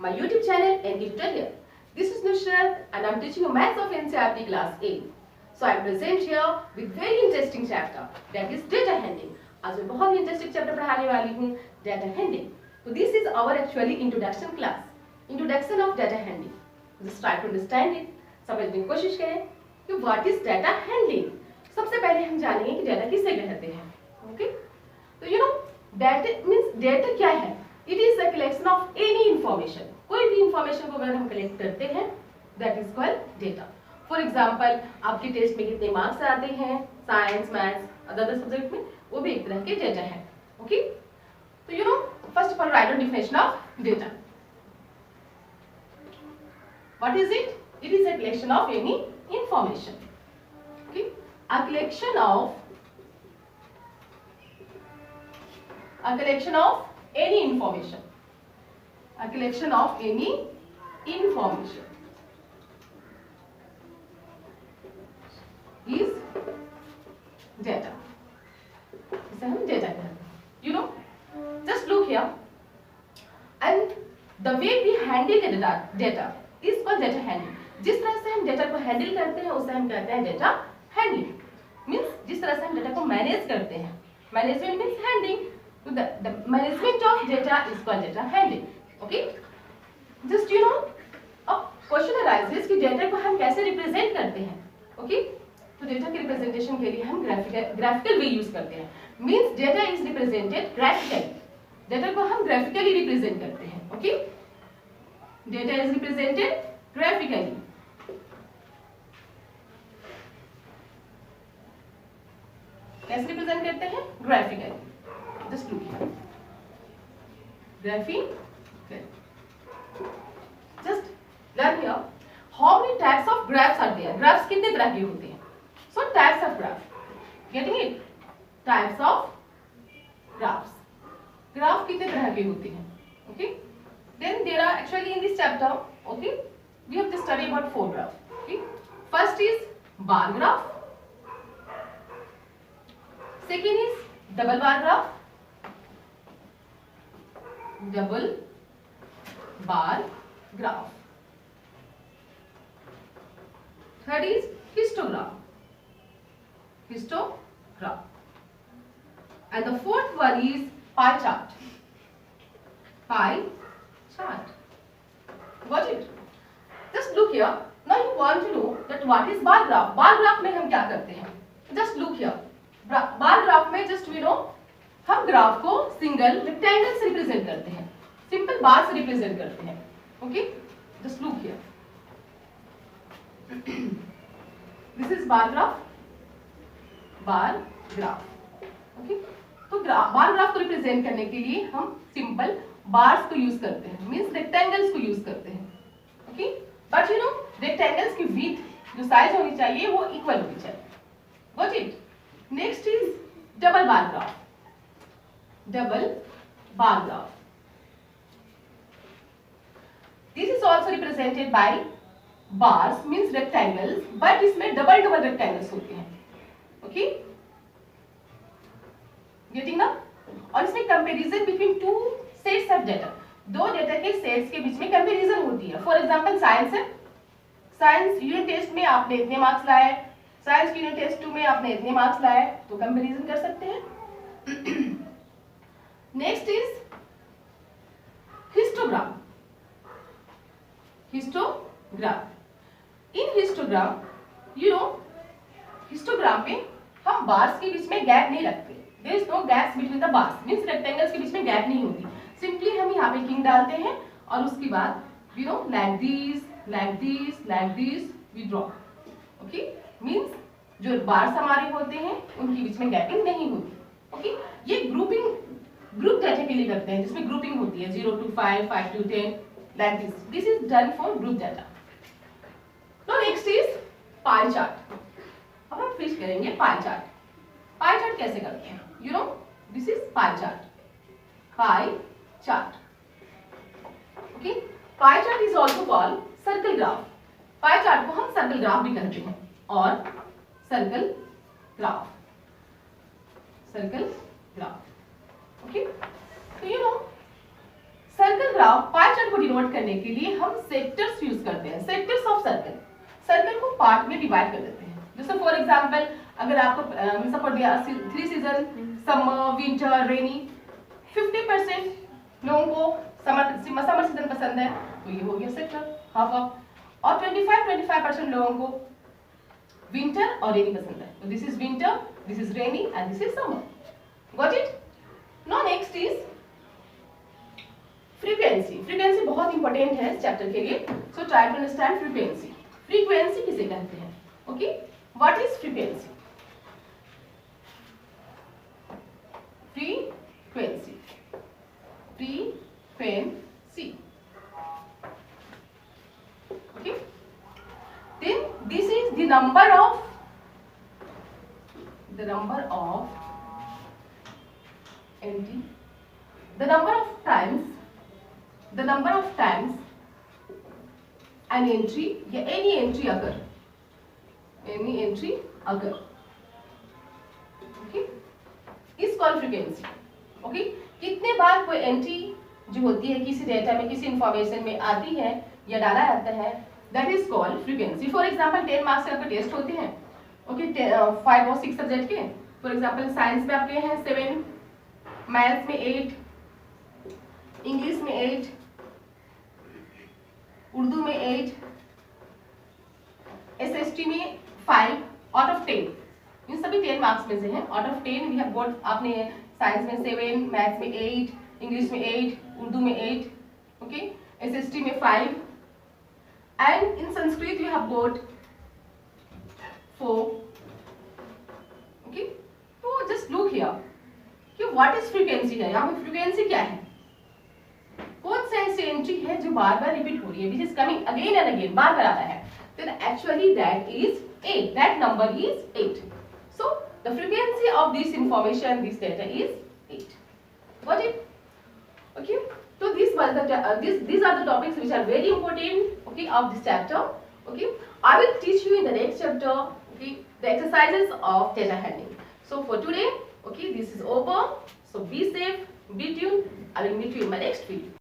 my YouTube channel ND Tutorial. This is Nusrat and I'm teaching you Maths of NCERT class 8. So I present here with very interesting chapter, that is data handling. आज मैं बहुत ही interesting chapter पढ़ाने वाली हूँ, data handling. So this is our actually introduction class, introduction of data handling. Just try to understand it. समझने की कोशिश करें कि what is data handling. सबसे पहले हम जानेंगे कि डेटा किसे कहते हैं. ओके, तो you no data means data क्या है. It is a collection of any information. कोई भी इंफॉर्मेशन को अगर हम कलेक्ट करते हैं that is called data. For example आपके टेस्ट में कितने मार्क्स आते हैं साइंस मैथ्स अदर सब्जेक्ट में, वो भी एक तरह के डेटा है. ओके, तो you no first of all right the definition of data. What is it? It is a collection of any information. Okay, a collection of any information. A collection of any information is data. इसे हम data कहते हैं. You know, just look here, and the way we handle the data is called data handling. जिस तरह से हम data को handle करते हैं उसे हम कहते हैं डेटा हैंडलिंग. मीन्स जिस तरह से हम डेटा को मैनेज करते हैं. Management means handling. तो the management of data is called data handling. Okay, just you know अब क्वेश्चन अराइजेस कि डेटा को हम कैसे रिप्रेजेंट करते हैं. ओके, तो डेटा के रिप्रेजेंटेशन के लिए हम ग्राफिकल वे यूज करते हैं. Means data is represented graphically. Data को हम ग्राफिकली रिप्रेजेंट करते हैं. Okay, data is represented graphically. कैसे रिप्रेजेंट करते हैं? Graphically. Just look here. Graphical. Just learn here how many types of graphs are there. Graphs कितने तरह के होते हैं? So types of graph. Getting it? Types of graphs. Graph कितने तरह के होते हैं? Okay, then there are actually in this chapter, okay, we have to study about four graphs. Okay, first is bar graph. Second is double bar graph. Double bar graph. Third is histogram. Histogram. And the fourth one is pie chart. Pie chart. Got it? Just look here. Now you want to know that what is bar graph. Bar graph में हम क्या करते हैं? Just look here. Bar graph में just we know हम graph को single rectangle से represent करते हैं. सिंपल बार से रिप्रेजेंट करते हैं. Okay, just look here. This is bar graph. Bar graph. Okay, तो बार ग्राफ को रिप्रेजेंट करने के लिए हम सिंपल बार्स को यूज करते हैं. मींस रेक्टेंगल्स को यूज करते हैं. Okay, but you know rectangles की विड्थ जो साइज होनी चाहिए वो इक्वल होनी चाहिए. Got it? Next is double bar graph. Double bar graph. This is also represented by bars, means rectangles, but इसमें double rectangles होते हैं. Okay? Getting now? और इसमें comparison between two sets of data. दो data के sets के बीच में कंपैरिजन होती है. फॉर एग्जांपल साइंस है. साइंस यूनिट टेस्ट में आपने इतने मार्क्स लाए, साइंस की यूनिट टेस्ट 2 में आपने इतने मार्क्स लाए, तो कंपैरिजन कर सकते हैं. Next is histogram. Histogram. In histogram you know histogram में हम बार्स के बीच में गैप नहीं रखते. There is no gaps between the bars. Means rectangles के बीच में गैप नहीं होती. सिंपली हम यहाँ पे किंग डालते हैं और उसके बाद you know like this we draw. Okay, means जो बार्स हमारे होते हैं उनके बीच में गैपिंग नहीं होती. ओके, ये ग्रुप डेटा के लिए करते हैं जिसमें ग्रुपिंग होती है 0 to 5, 5 to 10 like this. This is done for group data. Now next is pie chart. अब हम फिश करेंगे पाई चार्ट. पाई चार्ट कैसे करते हैं? You know this is pie chart. Pie chart. Okay, pie chart is also called circle graph. Pie chart को हम circle graph भी कहते हैं और circle graph. Circle graph. Okay, तो you know circle graph pie chart को denote करने के लिए हम सेक्टर्स यूज करते हैं, सेक्टर्स ऑफ सर्कल। सर्कल को पार्ट में डिवाइड कर देते हैं। जैसे फॉर एग्जांपल अगर आपको सपोज दिया 3 सीजन समर विंटर रेनी, 50% लोगों को समर सीजन पसंद है तो ये हो गया सेक्टर हाफ ऑफ, और 25% लोगों को विंटर और रेनी पसंद है, तो this is winter, this is rainy and this is summer. Got it? Now next is frequency. Frequency बहुत इंपॉर्टेंट है इस चैप्टर के लिए, so try to understand frequency. Frequency किसे कहते हैं? Okay, what is frequency? Frequency, frequency, okay, then this is the number of entry, the number of times an entry या any entry occur, okay, is called frequency। Okay, कितने बार कोई entry जो होती है किसी डेटा में, किसी इंफॉर्मेशन में आती है या डाला जाता है, that is called frequency. For example 10 marks के आपके टेस्ट होते हैं, ओके, 5 और 6 सब्जेक्ट के। फॉर एग्जांपल साइंस में आपके हैं 7, मैथ्स में 8, इंग्लिश में 8, उर्दू में 8, एसएसटी में 5 आउट ऑफ 10। इन सभी 10 मार्क्स में से हैं। Out of 10 we have got, आपने साइंस में 7, मैथ्स में 8, इंग्लिश में 8, उर्दू में 8, ओके, एसएसटी में 5 and in Sanskrit you have got 4, okay. तो जस्ट लुक हियर कि व्हाट इज फ्रीक्वेंसी है, यहाँ पे फ्रीक्वेंसी क्या है, कौन सा ऐसी एंट्री है जो बार बार रिपीट हो रही है, which is coming again and again, बार बार आ रहा है, then actually that is 8, that number is 8। so the frequency of this information, this data is 8। got it? okay, so these are the topics which are very important, okay, of this chapter। okay, I will teach you in the next chapter, okay, the exercises of data handling। so for today, okay, this is over, so be safe, be tuned, I will meet you in my next video।